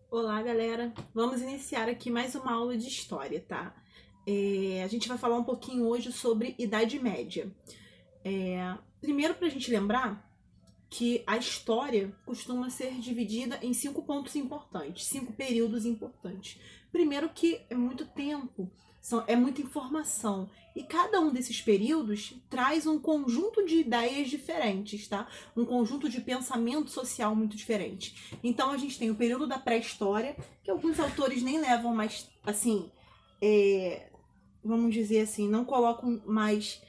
Olá, galera! Vamos iniciar aqui mais uma aula de história, tá? A gente vai falar um pouquinho hoje sobre Idade Média. Primeiro, para a gente lembrar que a história costuma ser dividida em 5 pontos importantes, 5 períodos importantes. Primeiro que é muito tempo, é muita informação. E cada um desses períodos traz um conjunto de ideias diferentes, tá? Um conjunto de pensamento social muito diferente. Então a gente tem o período da pré-história, que alguns autores nem levam mais, assim, vamos dizer assim, não colocam mais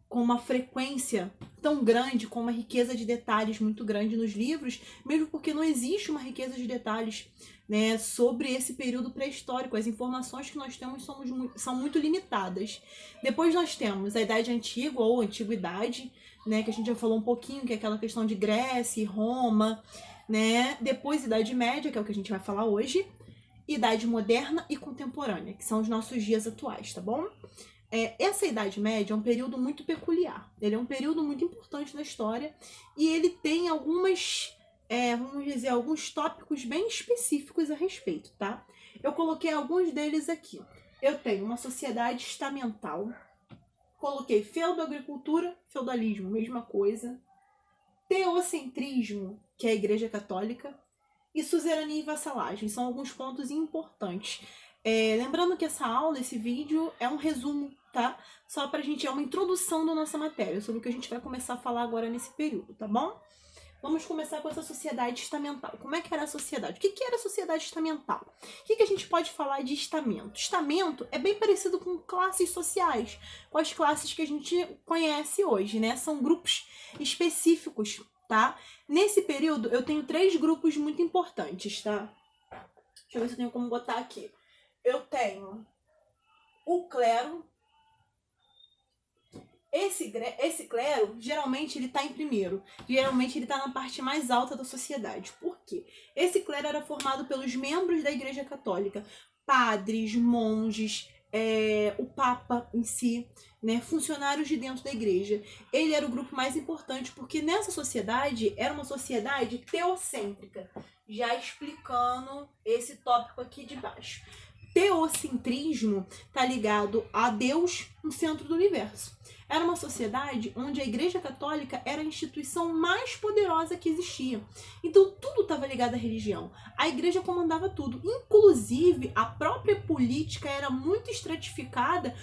com uma frequência tão grande, com uma riqueza de detalhes muito grande nos livros, mesmo porque não existe uma riqueza de detalhes, né, sobre esse período pré-histórico. As informações que nós temos são muito limitadas. Depois nós temos a Idade Antiga ou Antiguidade, né, que a gente já falou um pouquinho, que é aquela questão de Grécia e Roma, né? Depois Idade Média, que é o que a gente vai falar hoje, Idade Moderna e Contemporânea, que são os nossos dias atuais, tá bom? Essa Idade Média é um período muito peculiar. Ele é um período muito importante na história e ele tem vamos dizer, alguns tópicos bem específicos a respeito, tá? Eu coloquei alguns deles aqui. Eu tenho uma sociedade estamental, coloquei feudo-agricultura, feudalismo, mesma coisa, teocentrismo, que é a Igreja Católica, e suzerania e vassalagem. São alguns pontos importantes. Lembrando que essa aula, esse vídeo, é um resumo, tá? Só pra gente, é uma introdução da nossa matéria, sobre o que a gente vai começar a falar agora nesse período, tá bom? Vamos começar com essa sociedade estamental. Como é que era a sociedade? O que era a sociedade estamental? O que a gente pode falar de estamento? Estamento é bem parecido com classes sociais, com as classes que a gente conhece hoje, né? São grupos específicos, tá? Nesse período, eu tenho 3 grupos muito importantes, tá? Deixa eu ver se eu tenho como botar aqui. Eu tenho o clero. Esse clero, geralmente, ele está em primeiro. Geralmente, ele está na parte mais alta da sociedade. Por quê? Esse clero era formado pelos membros da Igreja Católica. Padres, monges, o Papa em si, né, funcionários de dentro da igreja. Ele era o grupo mais importante porque nessa sociedade era uma sociedade teocêntrica. Já explicando esse tópico aqui de baixo. Teocentrismo está ligado a Deus no centro do universo. Era uma sociedade onde a Igreja Católica era a instituição mais poderosa que existia. Então tudo estava ligado à religião. A igreja comandava tudo. Inclusive, a própria política era muito estratificada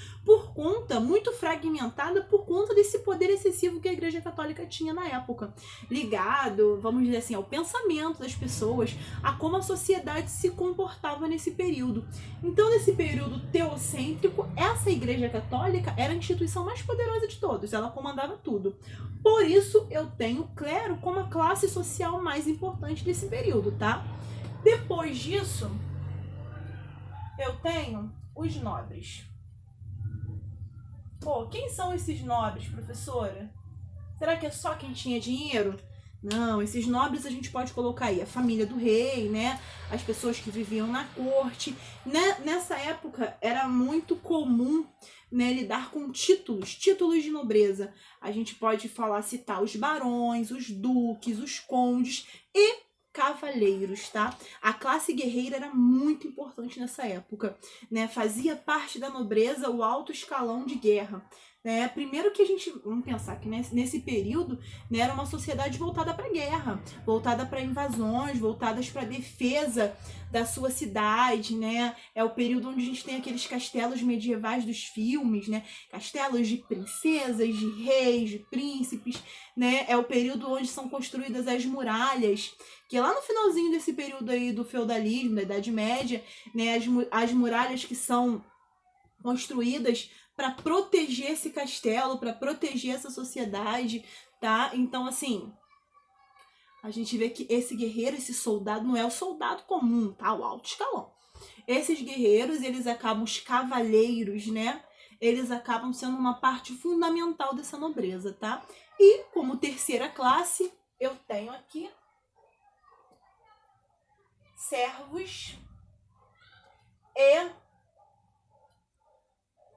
muito fragmentada por conta desse poder excessivo que a Igreja Católica tinha na época. Ligado, vamos dizer assim, ao pensamento das pessoas, a como a sociedade se comportava nesse período. Então, nesse período teocêntrico, essa Igreja Católica era a instituição mais poderosa de todos, ela comandava tudo. Por isso, eu tenho o clero como a classe social mais importante desse período, tá? Depois disso, eu tenho os nobres. Pô, quem são esses nobres, professora? Será que é só quem tinha dinheiro? Não, esses nobres a gente pode colocar aí a família do rei, né? As pessoas que viviam na corte. Nessa época era muito comum, né, lidar com títulos de nobreza. A gente pode citar os barões, os duques, os condes e cavaleiros, tá? A classe guerreira era muito importante nessa época, né? Fazia parte da nobreza o alto escalão de guerra. Primeiro que vamos pensar que nesse período, né, era uma sociedade voltada para a guerra, voltada para invasões, voltadas para a defesa da sua cidade, né? É o período onde a gente tem aqueles castelos medievais dos filmes, né? Castelos de princesas, de reis, de príncipes, né? É o período onde são construídas as muralhas, que lá no finalzinho desse período aí do feudalismo, da Idade Média, né, as muralhas que são construídas para proteger esse castelo, para proteger essa sociedade, tá? Então, assim, a gente vê que esse guerreiro, esse soldado, não é o soldado comum, tá? O alto escalão. Esses guerreiros, os cavaleiros, né? Eles acabam sendo uma parte fundamental dessa nobreza, tá? E, como terceira classe, eu tenho aqui servos e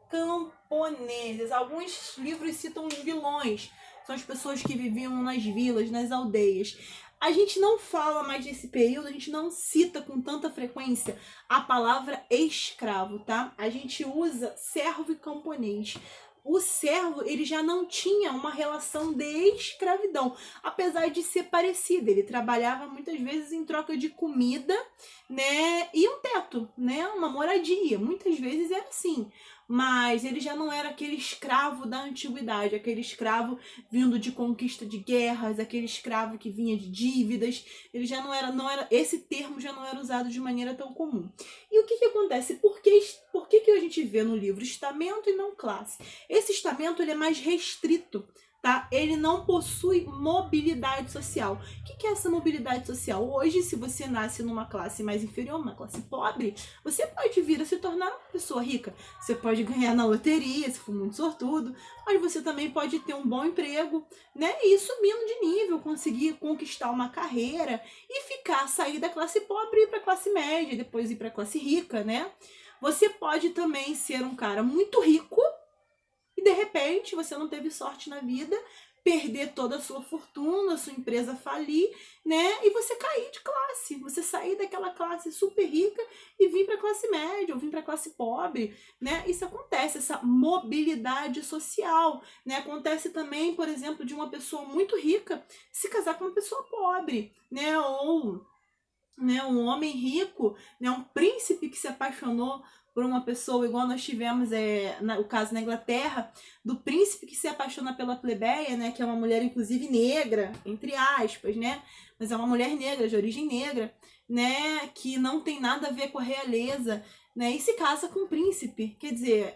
camponeses. Alguns livros citam os vilões, são as pessoas que viviam nas vilas, nas aldeias. A gente não fala mais desse período, a gente não cita com tanta frequência a palavra escravo, tá? A gente usa servo e camponês. O servo, ele já não tinha uma relação de escravidão, apesar de ser parecido. Ele trabalhava muitas vezes em troca de comida, né, e um teto, né, uma moradia. Muitas vezes era assim. Mas ele já não era aquele escravo da antiguidade, aquele escravo vindo de conquista de guerras, aquele escravo que vinha de dívidas. Ele já não era, esse termo já não era usado de maneira tão comum. E o que acontece? Por que a gente vê no livro estamento e não classe? Esse estamento, ele é mais restrito, tá? Ele não possui mobilidade social. O que é essa mobilidade social? Hoje, se você nasce numa classe mais inferior, uma classe pobre, você pode vir a se tornar uma pessoa rica. Você pode ganhar na loteria, se for muito sortudo, mas você também pode ter um bom emprego, né? E ir subindo de nível, conseguir conquistar uma carreira e sair da classe pobre e ir para a classe média, depois ir para a classe rica, né? Você pode também ser um cara muito rico e de repente você não teve sorte na vida, perder toda a sua fortuna, sua empresa falir, né? E você cair de classe, você sair daquela classe super rica e vir para a classe média ou vir para a classe pobre, né? Isso acontece, essa mobilidade social, né? Acontece também, por exemplo, de uma pessoa muito rica se casar com uma pessoa pobre, né? Ou, né, um homem rico, né, um príncipe que se apaixonou por uma pessoa, igual nós tivemos o caso na Inglaterra, do príncipe que se apaixona pela plebeia, né, que é uma mulher inclusive negra, entre aspas, né, mas é uma mulher negra, de origem negra, né, que não tem nada a ver com a realeza, né, e se casa com um príncipe, quer dizer,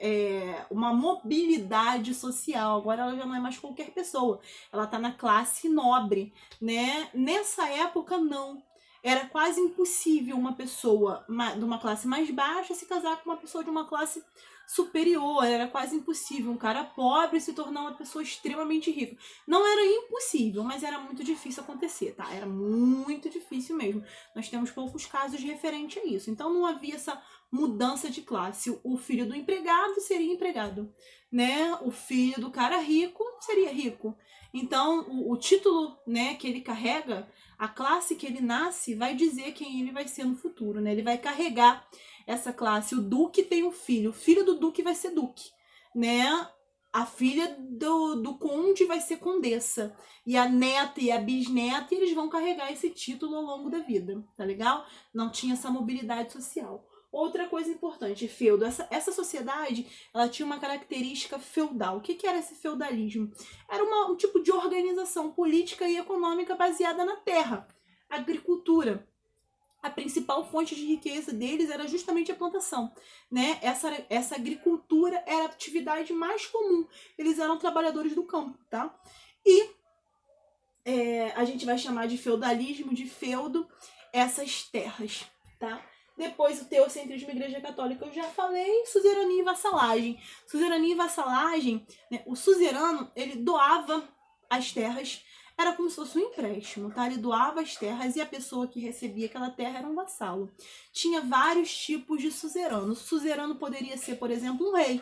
uma mobilidade social. Agora ela já não é mais qualquer pessoa, ela está na classe nobre, né, nessa época não. Era quase impossível uma pessoa de uma classe mais baixa se casar com uma pessoa de uma classe superior. Era quase impossível um cara pobre se tornar uma pessoa extremamente rica. Não era impossível, mas era muito difícil acontecer, tá? Era muito difícil mesmo. Nós temos poucos casos referentes a isso. Então não havia essa mudança de classe. O filho do empregado seria empregado, né? O filho do cara rico seria rico. Então o título, né, que ele carrega, a classe que ele nasce vai dizer quem ele vai ser no futuro, né? Ele vai carregar essa classe. O duque tem um filho, o filho do duque vai ser duque, né? A filha do conde vai ser condessa. E a neta e a bisneta, eles vão carregar esse título ao longo da vida, tá legal? Não tinha essa mobilidade social. Outra coisa importante, feudo. Essa sociedade, ela tinha uma característica feudal. O que era esse feudalismo? Era um tipo de organização política e econômica baseada na terra, agricultura. A principal fonte de riqueza deles era justamente a plantação, né? Essa agricultura era a atividade mais comum. Eles eram trabalhadores do campo, tá? E a gente vai chamar de feudalismo, de feudo, essas terras, tá? Depois o teocentrismo e igreja católica, eu já falei, suzerania e vassalagem. Suzerania e vassalagem, né? O suzerano, ele doava as terras, era como se fosse um empréstimo, tá? Ele doava as terras e a pessoa que recebia aquela terra era um vassalo. Tinha vários tipos de suzerano. O suzerano poderia ser, por exemplo, um rei,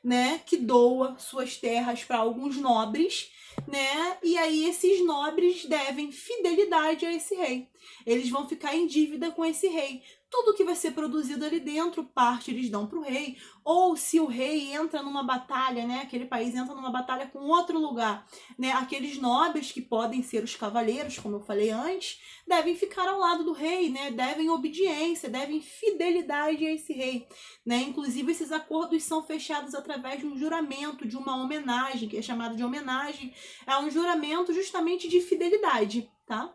né? Que doa suas terras para alguns nobres, né? E aí esses nobres devem fidelidade a esse rei. Eles vão ficar em dívida com esse rei. Tudo que vai ser produzido ali dentro, parte eles dão para o rei. Ou se o rei entra numa batalha, né? Aquele país entra numa batalha com outro lugar, né? Aqueles nobres que podem ser os cavaleiros, como eu falei antes, devem ficar ao lado do rei, né? Devem obediência, devem fidelidade a esse rei, né? Inclusive esses acordos são fechados através de um juramento, de uma homenagem, que é chamado de homenagem. É um juramento justamente de fidelidade, tá?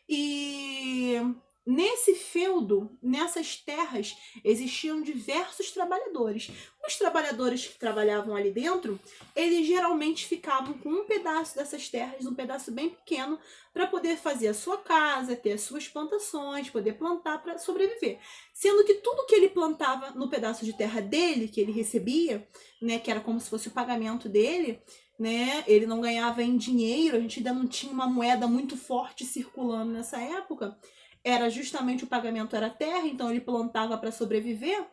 E nesse feudo, nessas terras, existiam diversos trabalhadores. Os trabalhadores que trabalhavam ali dentro, eles geralmente ficavam com um pedaço dessas terras, um pedaço bem pequeno, para poder fazer a sua casa, ter as suas plantações, poder plantar para sobreviver. Sendo que tudo que ele plantava no pedaço de terra dele, que ele recebia, né, que era como se fosse o pagamento dele, né, ele não ganhava em dinheiro, a gente ainda não tinha uma moeda muito forte circulando nessa época, era justamente o pagamento era terra, então ele plantava para sobreviver.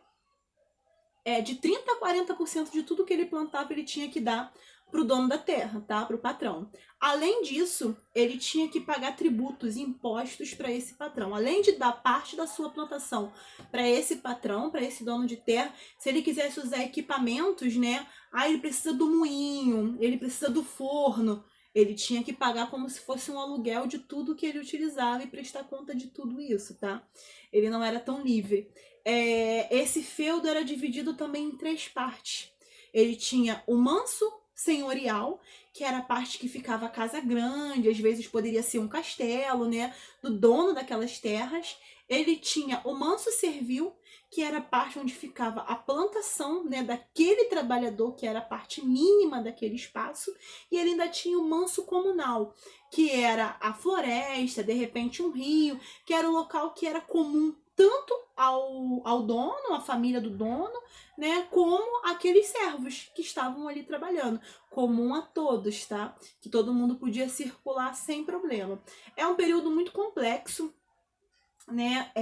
De 30% a 40% de tudo que ele plantava ele tinha que dar para o dono da terra, tá? Para o patrão. Além disso, ele tinha que pagar tributos, impostos para esse patrão. Além de dar parte da sua plantação para esse patrão, para esse dono de terra, se ele quisesse usar equipamentos, né? Ah, ele precisa do moinho, ele precisa do forno. Ele tinha que pagar como se fosse um aluguel de tudo que ele utilizava e prestar conta de tudo isso, tá? Ele não era tão livre. Esse feudo era dividido também em 3 partes. Ele tinha o manso senhorial, que era a parte que ficava a casa grande, às vezes poderia ser um castelo, né, do dono daquelas terras. Ele tinha o manso servil, que era a parte onde ficava a plantação, né, daquele trabalhador, que era a parte mínima daquele espaço, e ele ainda tinha o manso comunal, que era a floresta, de repente um rio, que era o local que era comum tanto ao dono, à família do dono, né, como aqueles servos que estavam ali trabalhando, comum a todos, tá? Que todo mundo podia circular sem problema. É um período muito complexo, né,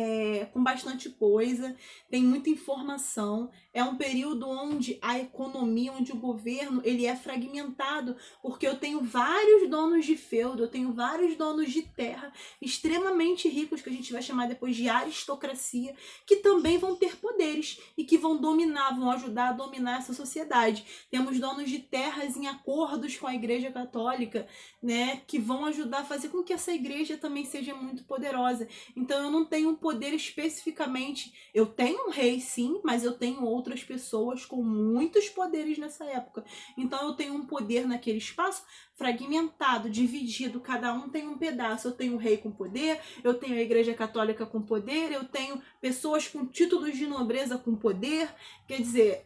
com bastante coisa, tem muita informação. É um período onde a economia, onde o governo, ele é fragmentado, porque eu tenho vários donos de feudo, eu tenho vários donos de terra extremamente ricos, que a gente vai chamar depois de aristocracia, que também vão ter poderes e que vão dominar, vão ajudar a dominar essa sociedade. Temos donos de terras em acordos com a Igreja Católica, né, que vão ajudar a fazer com que essa igreja também seja muito poderosa. Então eu não tenho um poder especificamente. Eu tenho um rei, sim, mas eu tenho outras pessoas com muitos poderes nessa época. Então eu tenho um poder naquele espaço fragmentado, dividido, cada um tem um pedaço. Eu tenho o rei com poder, eu tenho a igreja católica com poder, eu tenho pessoas com títulos de nobreza com poder. Quer dizer,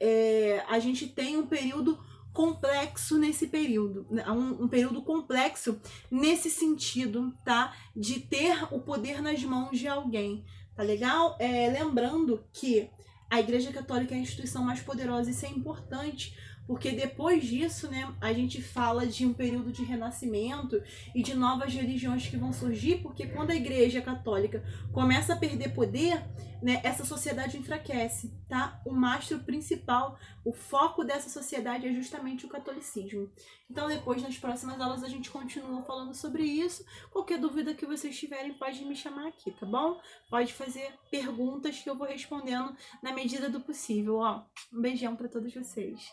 a gente tem um período complexo nesse período, um período complexo nesse sentido, tá? De ter o poder nas mãos de alguém, tá legal? Lembrando que a Igreja Católica é a instituição mais poderosa, isso é importante, porque depois disso, né, a gente fala de um período de renascimento e de novas religiões que vão surgir, porque quando a Igreja Católica começa a perder poder, né, essa sociedade enfraquece, tá? O mastro principal, o foco dessa sociedade é justamente o catolicismo. Então depois, nas próximas aulas, a gente continua falando sobre isso. Qualquer dúvida que vocês tiverem, pode me chamar aqui, tá bom? Pode fazer perguntas que eu vou respondendo na medida do possível, ó. Um beijão para todos vocês.